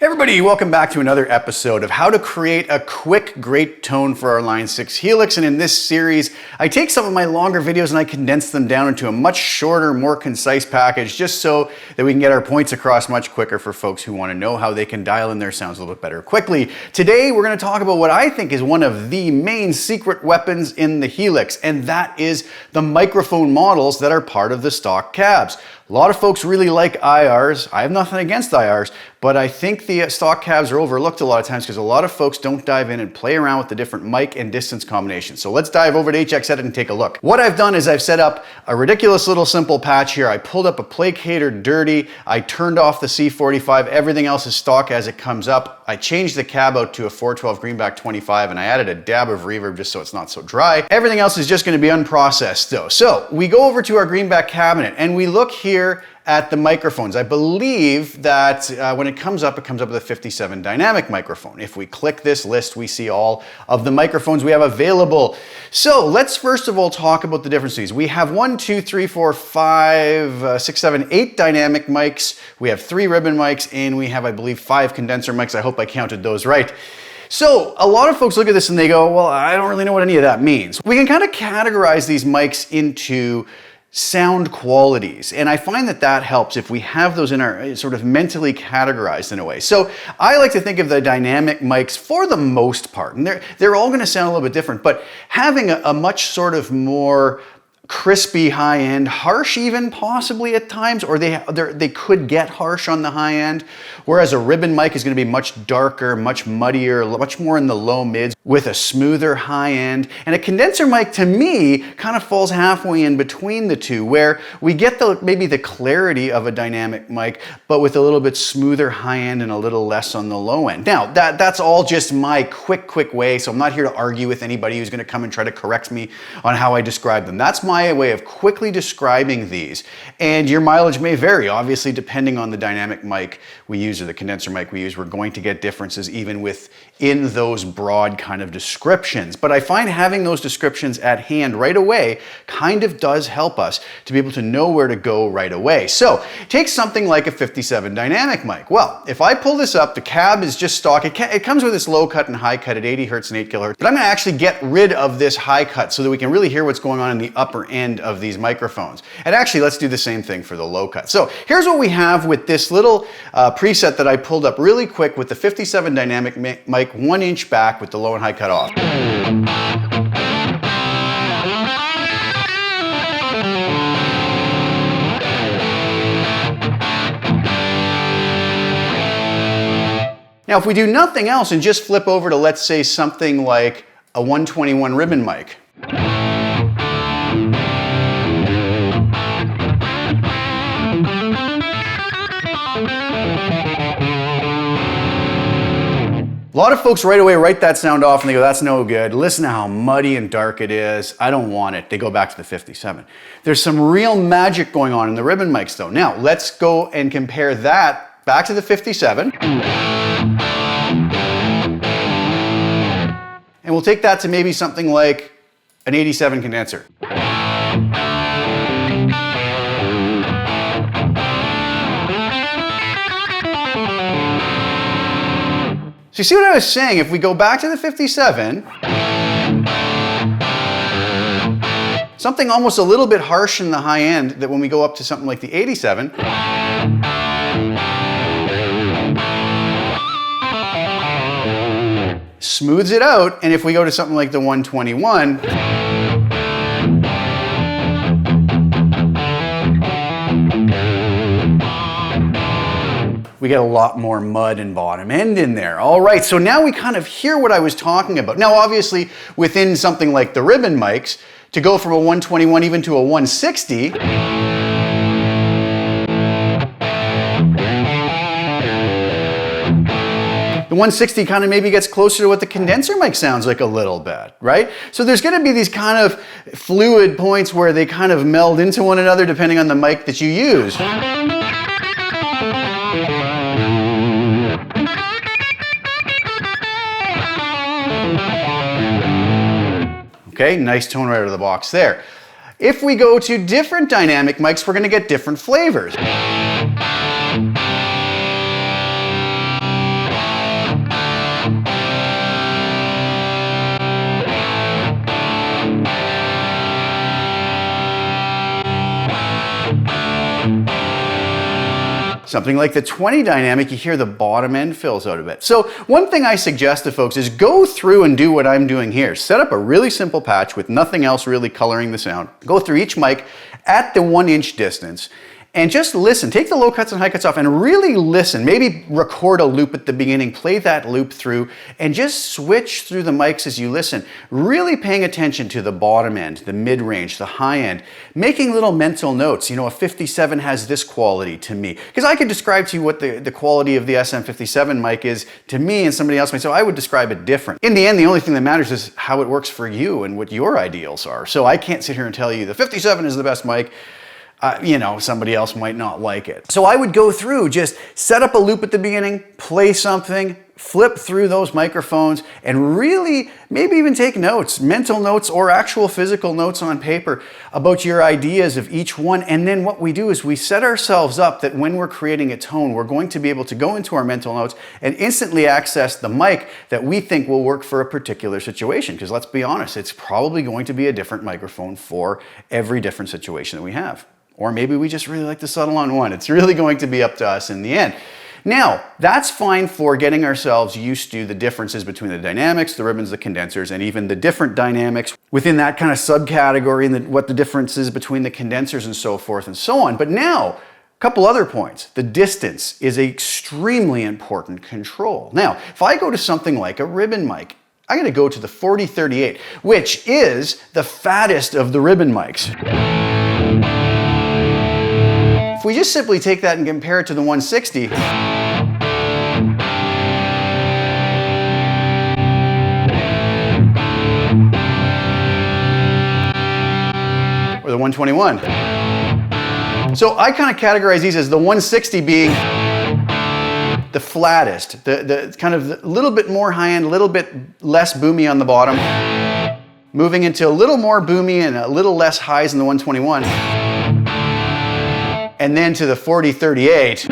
Everybody, welcome back to another episode of how to create a quick, great tone for our Line 6 Helix. And in this series, I take some of my longer videos and I condense them down into a much shorter, more concise package, just so that we can get our points across much quicker for folks who want to know how they can dial in their sounds a little bit better quickly. Today, we're going to talk about what I think is one of the main secret weapons in the Helix, and that is the microphone models that are part of the stock cabs. A lot of folks really like IRs. I have nothing against IRs, but I think the stock cabs are overlooked a lot of times because a lot of folks don't dive in and play around with the different mic and distance combinations. So let's dive over to HX Edit and take a look. What I've done is I've set up a ridiculous little simple patch here. I pulled up a placator dirty. I turned off the C45. Everything else is stock as it comes up. I changed the cab out to a 412 greenback 25 and I added a dab of reverb just so it's not so dry. Everything else is just going to be unprocessed though. So we go over to our greenback cabinet and we look here at the microphones. I believe that when it comes up with a 57 dynamic microphone. If we click this list, we see all of the microphones we have available. So let's first of all talk about the differences. We have 8 dynamic mics. We have 3 ribbon mics, and we have, I believe, 5 condenser mics. I hope I counted those right. So a lot of folks look at this and they go, well, I don't really know what any of that means. We can kind of categorize these mics into sound qualities, and I find that that helps if we have those in our sort of mentally categorized in a way. So I like to think of the dynamic mics for the most part, and they're all going to sound a little bit different, but having a much sort of more crispy high end, harsh even possibly at times, or they could get harsh on the high end, whereas a ribbon mic is going to be much darker, much muddier, much more in the low mids with a smoother high end. And a condenser mic to me kind of falls halfway in between the two, where we get maybe the clarity of a dynamic mic, but with a little bit smoother high end and a little less on the low end. Now that's all just my quick way, so I'm not here to argue with anybody who's going to come and try to correct me on how I describe them. That's my way of quickly describing these, and your mileage may vary obviously depending on the dynamic mic we use or the condenser mic we use. We're going to get differences even within those broad kind of descriptions, but I find having those descriptions at hand right away kind of does help us to be able to know where to go right away. So take something like a 57 dynamic mic. Well, if I pull this up, the cab is just stock. It comes with this low cut and high cut at 80 hertz and 8 kilohertz, but I'm going to actually get rid of this high cut so that we can really hear what's going on in the upper end of these microphones. And actually, let's do the same thing for the low cut. So here's what we have with this little preset that I pulled up really quick with the 57 dynamic mic 1 inch back with the low and high cut off. Now, if we do nothing else and just flip over to, let's say, something like a 121 ribbon mic. A lot of folks right away write that sound off and they go, that's no good. Listen to how muddy and dark it is. I don't want it. They go back to the 57. There's some real magic going on in the ribbon mics though. Now, let's go and compare that back to the 57. And we'll take that to maybe something like an 87 condenser. So you see what I was saying? If we go back to the 57, something almost a little bit harsh in the high end, that when we go up to something like the 87, smooths it out, and if we go to something like the 121, we get a lot more mud and bottom end in there. All right, so now we kind of hear what I was talking about. Now, obviously, within something like the ribbon mics, to go from a 121 even to a 160, the 160 kind of maybe gets closer to what the condenser mic sounds like a little bit, right? So there's going to be these kind of fluid points where they kind of meld into one another depending on the mic that you use. Okay, nice tone right out of the box there. If we go to different dynamic mics, we're going to get different flavors. Something like the 20 dynamic, you hear the bottom end fills out a bit. So one thing I suggest to folks is go through and do what I'm doing here. Set up a really simple patch with nothing else really coloring the sound. Go through each mic at the 1-inch distance and just listen. Take the low cuts and high cuts off and really listen. Maybe record a loop at the beginning, play that loop through, and just switch through the mics as you listen. Really paying attention to the bottom end, the mid-range, the high end, making little mental notes. You know, a 57 has this quality to me. Because I could describe to you what the quality of the SM57 mic is to me, and somebody else might say, I would describe it different. In the end, the only thing that matters is how it works for you and what your ideals are. So I can't sit here and tell you the 57 is the best mic. You know, somebody else might not like it. So I would go through, just set up a loop at the beginning, play something, flip through those microphones, and really maybe even take notes, mental notes or actual physical notes on paper about your ideas of each one. And then what we do is we set ourselves up that when we're creating a tone, we're going to be able to go into our mental notes and instantly access the mic that we think will work for a particular situation. Because let's be honest, it's probably going to be a different microphone for every different situation that we have. Or maybe we just really like to settle on one. It's really going to be up to us in the end. Now, that's fine for getting ourselves used to the differences between the dynamics, the ribbons, the condensers, and even the different dynamics within that kind of subcategory and what the difference is between the condensers and so forth and so on. But now, a couple other points. The distance is an extremely important control. Now, if I go to something like a ribbon mic, I'm going to go to the 4038, which is the fattest of the ribbon mics. If we just simply take that and compare it to the 160, or the 121. So I kind of categorize these as the 160 being the flattest, the kind of a little bit more high end, a little bit less boomy on the bottom, moving into a little more boomy and a little less highs in the 121. And then to the 4038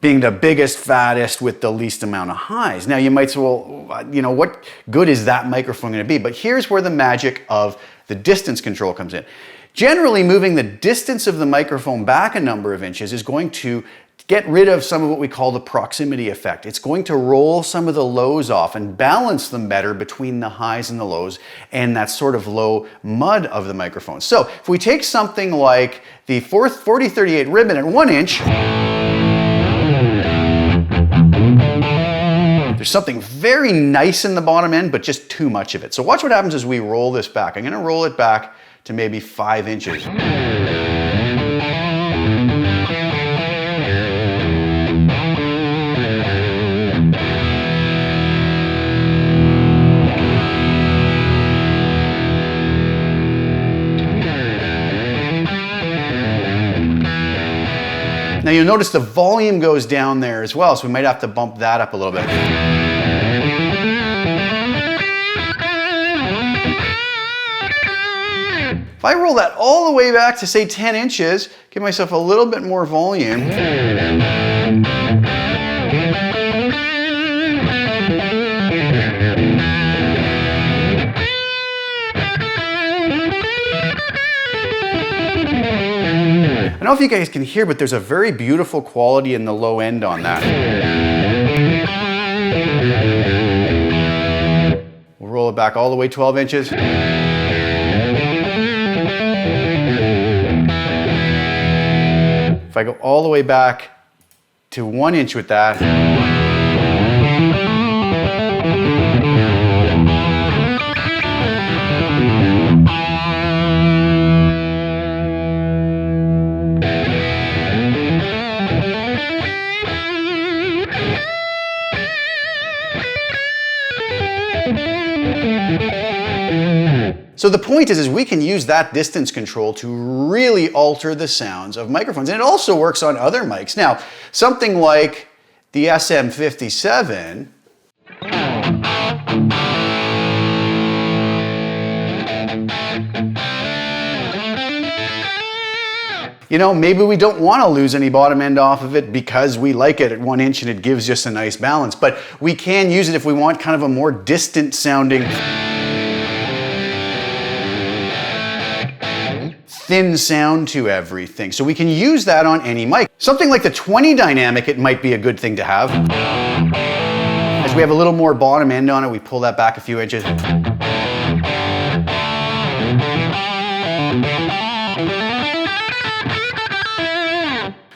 being the biggest, fattest with the least amount of highs. Now you might say, well, you know, what good is that microphone going to be? But here's where the magic of the distance control comes in. Generally, moving the distance of the microphone back a number of inches is going to get rid of some of what we call the proximity effect. It's going to roll some of the lows off and balance them better between the highs and the lows and that sort of low mud of the microphone. So if we take something like the 4038 ribbon at 1 inch, there's something very nice in the bottom end, but just too much of it. So watch what happens as we roll this back. I'm going to roll it back to maybe 5 inches. Now you'll notice the volume goes down there as well, so we might have to bump that up a little bit. If I roll that all the way back to say 10 inches, give myself a little bit more volume. I don't know if you guys can hear, but there's a very beautiful quality in the low end on that. We'll roll it back all the way 12 inches. If I go all the way back to 1 inch with that, so the point is we can use that distance control to really alter the sounds of microphones. And it also works on other mics. Now, something like the SM57, you know, maybe we don't want to lose any bottom end off of it because we like it at 1 inch and it gives just a nice balance. But we can use it if we want kind of a more distant sounding thin sound to everything. So we can use that on any mic. Something like the 20 dynamic, it might be a good thing to have. As we have a little more bottom end on it, we pull that back a few inches.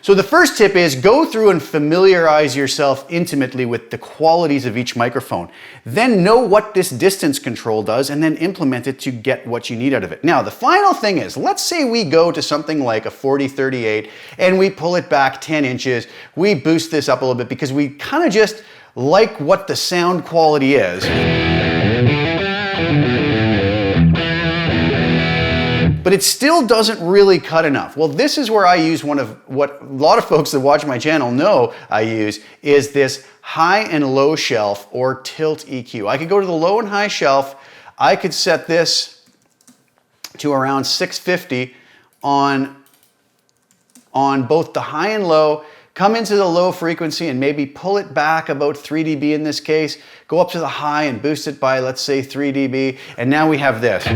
So the first tip is go through and familiarize yourself intimately with the qualities of each microphone. Then know what this distance control does and then implement it to get what you need out of it. Now, the final thing is, let's say we go to something like a 40-38 and we pull it back 10 inches. We boost this up a little bit because we kind of just like what the sound quality is. But it still doesn't really cut enough. Well, this is where I use one of what a lot of folks that watch my channel know I use, is this high and low shelf or tilt EQ. I could go to the low and high shelf. I could set this to around 650 on both the high and low, come into the low frequency and maybe pull it back about 3 dB in this case, go up to the high and boost it by, let's say, 3 dB, and now we have this.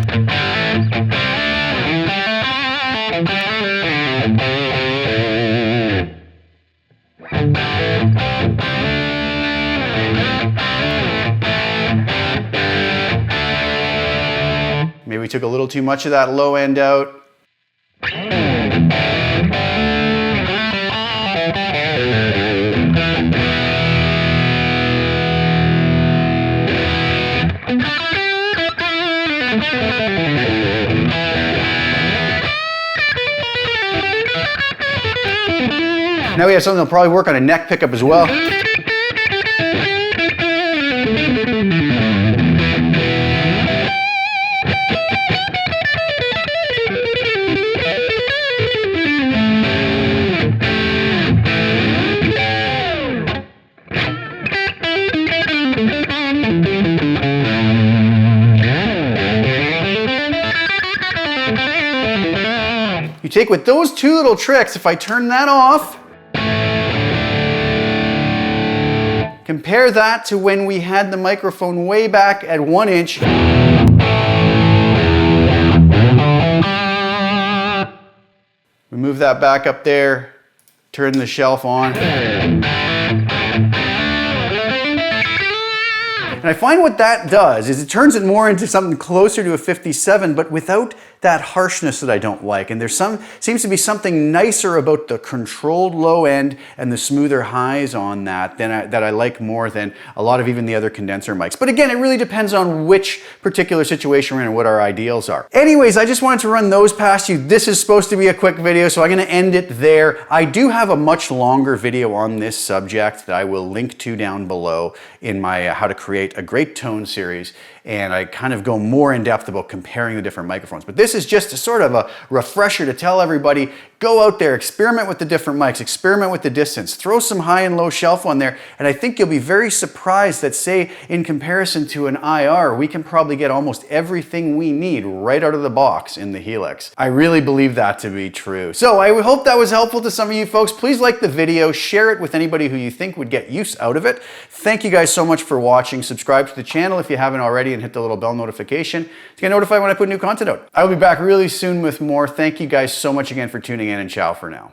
Maybe we took a little too much of that low end out. Now we have something that'll probably work on a neck pickup as well. You take with those two little tricks, if I turn that off, compare that to when we had the microphone way back at 1 inch. We move that back up there, turn the shelf on. And I find what that does is it turns it more into something closer to a 57, but without that harshness that I don't like. And there's seems to be something nicer about the controlled low end and the smoother highs on that that I like more than a lot of even the other condenser mics. But again, it really depends on which particular situation we're in and what our ideals are. Anyways, I just wanted to run those past you. This is supposed to be a quick video, so I'm gonna end it there. I do have a much longer video on this subject that I will link to down below in my how to create a great tone series, and I kind of go more in depth about comparing the different microphones. But this is just a sort of a refresher to tell everybody, go out there, experiment with the different mics, experiment with the distance, throw some high and low shelf on there, and I think you'll be very surprised that, say, in comparison to an IR, we can probably get almost everything we need right out of the box in the Helix. I really believe that to be true. So I hope that was helpful to some of you folks. Please like the video, share it with anybody who you think would get use out of it. Thank you guys so much for watching. Subscribe to the channel if you haven't already and hit the little bell notification to get notified when I put new content out. I will be back really soon with more. Thank you guys so much again for tuning in, and ciao for now.